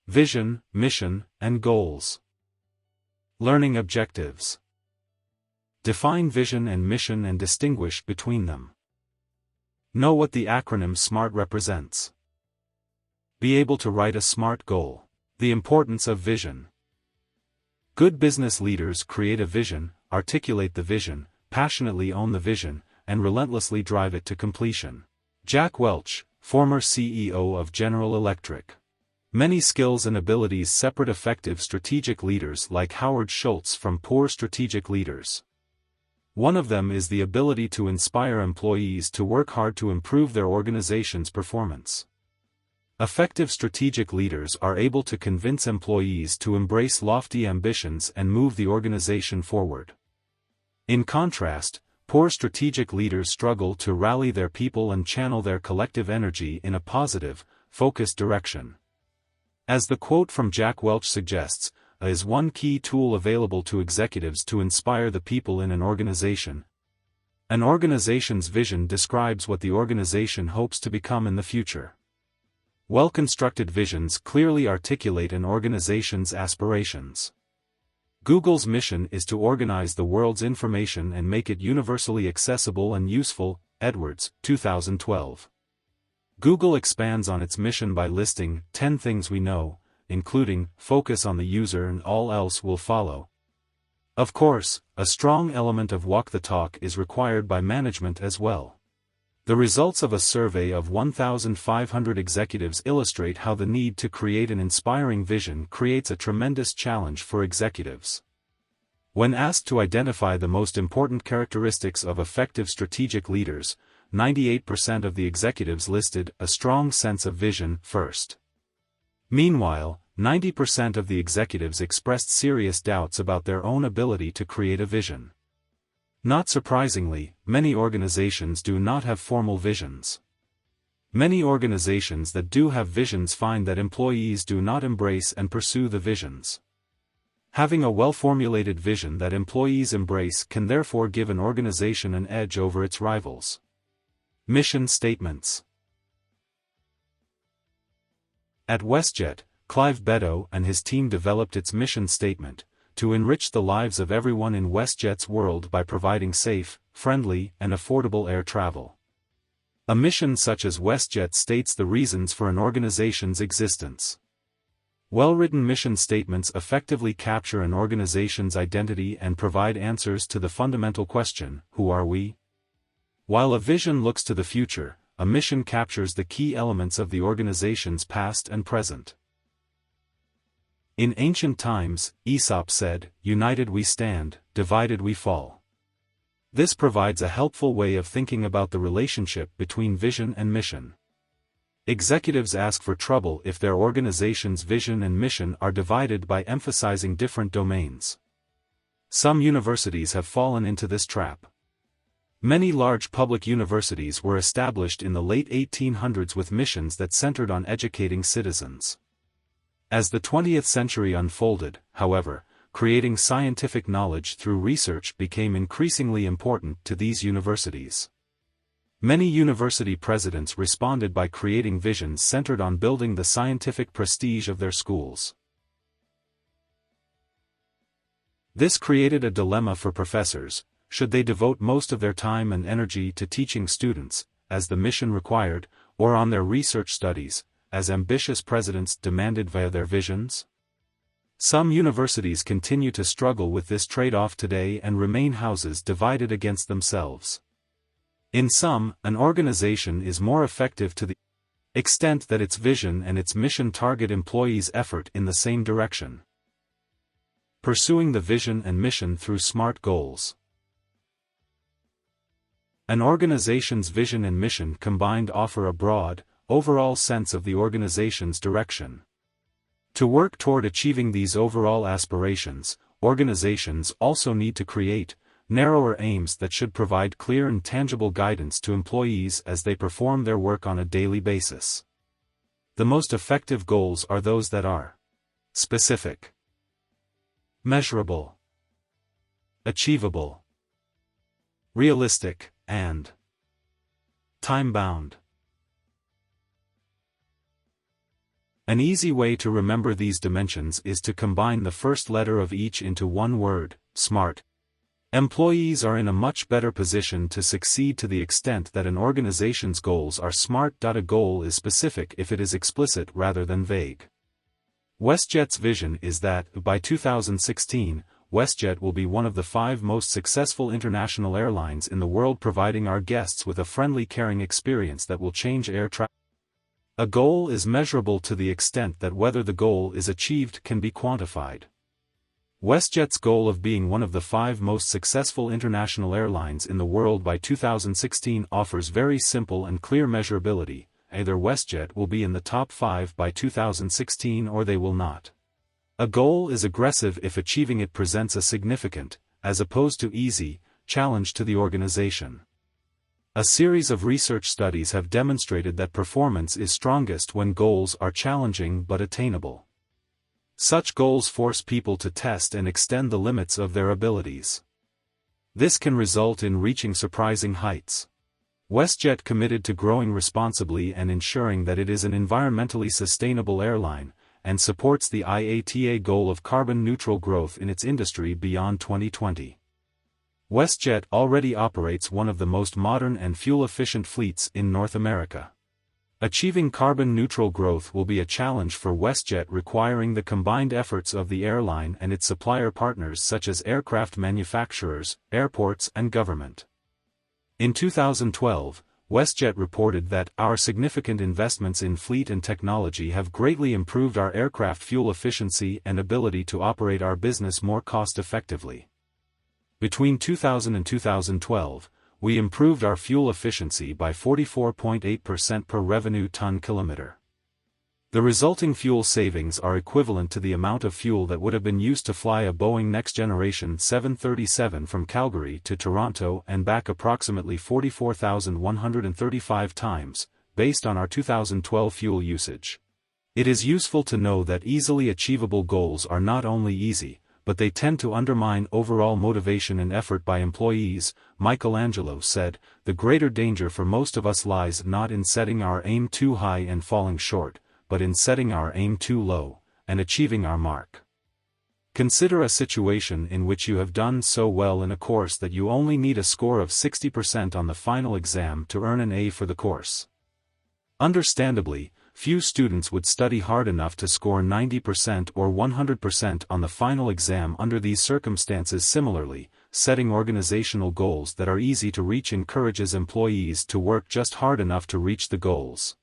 Vision, mission, and goals. Learning objectives. Define vision and mission and distinguish between them. Know what the acronym SMART represents. Be able to write a SMART goal. The importance of vision. Good business leaders create a vision, articulate the vision, passionately own the vision, and relentlessly drive it to completion. Jack Welch, former CEO of General Electric. Many skills and abilities separate effective strategic leaders like Howard Schultz from poor strategic leaders. One of them is the ability to inspire employees to work hard to improve their organization's performance. Effective strategic leaders are able to convince employees to embrace lofty ambitions and move the organization forward. In contrast, poor strategic leaders struggle to rally their people and channel their collective energy in a positive, focused direction. As the quote from Jack Welch suggests, is one key tool available to executives to inspire the people in an organization. An organization's vision describes what the organization hopes to become in the future. Well-constructed visions clearly articulate an organization's aspirations. Google's mission is to organize the world's information and make it universally accessible and useful, Edwards, 2012. Google expands on its mission by listing 10 things we know, including focus on the user and all else will follow. Of course, a strong element of walk the talk is required by management as well. The results of a survey of 1,500 executives illustrate how the need to create an inspiring vision creates a tremendous challenge for executives. When asked to identify the most important characteristics of effective strategic leaders, 98% of the executives listed a strong sense of vision first. Meanwhile, 90% of the executives expressed serious doubts about their own ability to create a vision. Not surprisingly, many organizations do not have formal visions. Many organizations that do have visions find that employees do not embrace and pursue the visions. Having a well-formulated vision that employees embrace can therefore give an organization an edge over its rivals. Mission statements. At WestJet, Clive Beddoe and his team developed its mission statement, to enrich the lives of everyone in WestJet's world by providing safe, friendly, and affordable air travel. A mission such as WestJet states the reasons for an organization's existence. Well-written mission statements effectively capture an organization's identity and provide answers to the fundamental question, who are we? While a vision looks to the future, a mission captures the key elements of the organization's past and present. In ancient times, Aesop said, "United we stand, divided we fall." This provides a helpful way of thinking about the relationship between vision and mission. Executives ask for trouble if their organization's vision and mission are divided by emphasizing different domains. Some universities have fallen into this trap. Many large public universities were established in the late 1800s with missions that centered on educating citizens. As the 20th century unfolded, however, creating scientific knowledge through research became increasingly important to these universities. Many university presidents responded by creating visions centered on building the scientific prestige of their schools. This created a dilemma for professors: should they devote most of their time and energy to teaching students, as the mission required, or on their research studies, as ambitious presidents demanded via their visions? Some universities continue to struggle with this trade-off today and remain houses divided against themselves. In some, an organization is more effective to the extent that its vision and its mission target employees' effort in the same direction. Pursuing the vision and mission through SMART goals. An organization's vision and mission combined offer a broad, overall sense of the organization's direction. To work toward achieving these overall aspirations, organizations also need to create narrower aims that should provide clear and tangible guidance to employees as they perform their work on a daily basis. The most effective goals are those that are specific, measurable, achievable, realistic, and time-bound. An easy way to remember these dimensions is to combine the first letter of each into one word, SMART. Employees are in a much better position to succeed to the extent that an organization's goals are SMART. A goal is specific if it is explicit rather than vague. WestJet's vision is that, by 2016, WestJet will be one of the 5 most successful international airlines in the world, providing our guests with a friendly, caring experience that will change air travel. A goal is measurable to the extent that whether the goal is achieved can be quantified. WestJet's goal of being one of the 5 most successful international airlines in the world by 2016 offers very simple and clear measurability. Either WestJet will be in the top 5 by 2016 or they will not. A goal is aggressive if achieving it presents a significant, as opposed to easy, challenge to the organization. A series of research studies have demonstrated that performance is strongest when goals are challenging but attainable. Such goals force people to test and extend the limits of their abilities. This can result in reaching surprising heights. WestJet committed to growing responsibly and ensuring that it is an environmentally sustainable airline, and supports the IATA goal of carbon-neutral growth in its industry beyond 2020. WestJet already operates one of the most modern and fuel-efficient fleets in North America. Achieving carbon-neutral growth will be a challenge for WestJet, requiring the combined efforts of the airline and its supplier partners such as aircraft manufacturers, airports, and government. In 2012, WestJet reported that our significant investments in fleet and technology have greatly improved our aircraft fuel efficiency and ability to operate our business more cost-effectively. Between 2000 and 2012, we improved our fuel efficiency by 44.8% per revenue ton-kilometer. The resulting fuel savings are equivalent to the amount of fuel that would have been used to fly a Boeing Next Generation 737 from Calgary to Toronto and back approximately 44,135 times, based on our 2012 fuel usage. It is useful to know that easily achievable goals are not only easy, but they tend to undermine overall motivation and effort by employees. Michelangelo said, "The greater danger for most of us lies not in setting our aim too high and falling short, but in setting our aim too low, and achieving our mark." Consider a situation in which you have done so well in a course that you only need a score of 60% on the final exam to earn an A for the course. Understandably, few students would study hard enough to score 90% or 100% on the final exam under these circumstances. Similarly, setting organizational goals that are easy to reach encourages employees to work just hard enough to reach the goals.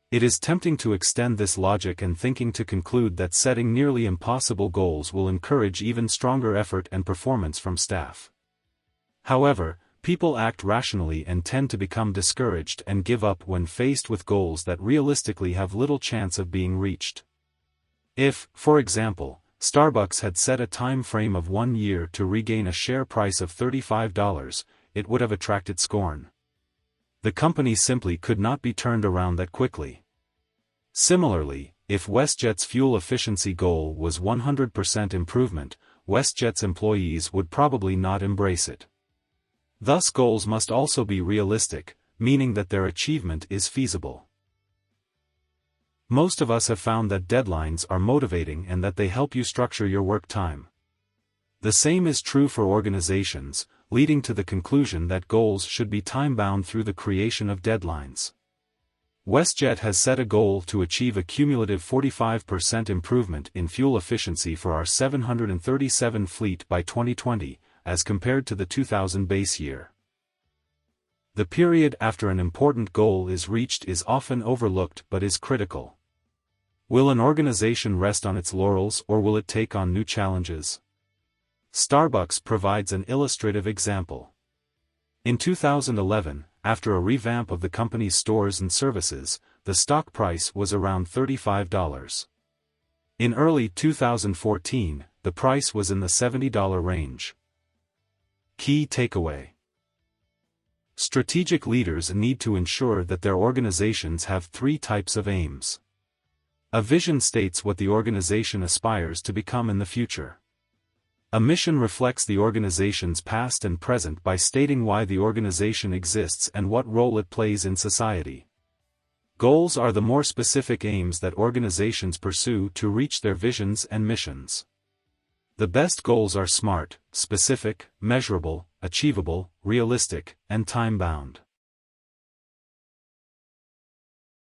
It is tempting to extend this logic and thinking to conclude that setting nearly impossible goals will encourage even stronger effort and performance from staff. However, people act rationally and tend to become discouraged and give up when faced with goals that realistically have little chance of being reached. If, for example, Starbucks had set a time frame of 1 year to regain a share price of $35, it would have attracted scorn. The company simply could not be turned around that quickly. Similarly, if WestJet's fuel efficiency goal was 100% improvement, WestJet's employees would probably not embrace it. Thus, goals must also be realistic, meaning that their achievement is feasible. Most of us have found that deadlines are motivating and that they help you structure your work time. The same is true for organizations, leading to the conclusion that goals should be time-bound through the creation of deadlines. WestJet has set a goal to achieve a cumulative 45% improvement in fuel efficiency for our 737 fleet by 2020, as compared to the 2000 base year. The period after an important goal is reached is often overlooked but is critical. Will an organization rest on its laurels or will it take on new challenges? Starbucks provides an illustrative example. In 2011, after a revamp of the company's stores and services, the stock price was around $35. In early 2014, the price was in the $70 range. Key takeaway: strategic leaders need to ensure that their organizations have 3 types of aims. A vision states what the organization aspires to become in the future. A mission reflects the organization's past and present by stating why the organization exists and what role it plays in society. Goals are the more specific aims that organizations pursue to reach their visions and missions. The best goals are SMART, specific, measurable, achievable, realistic, and time-bound.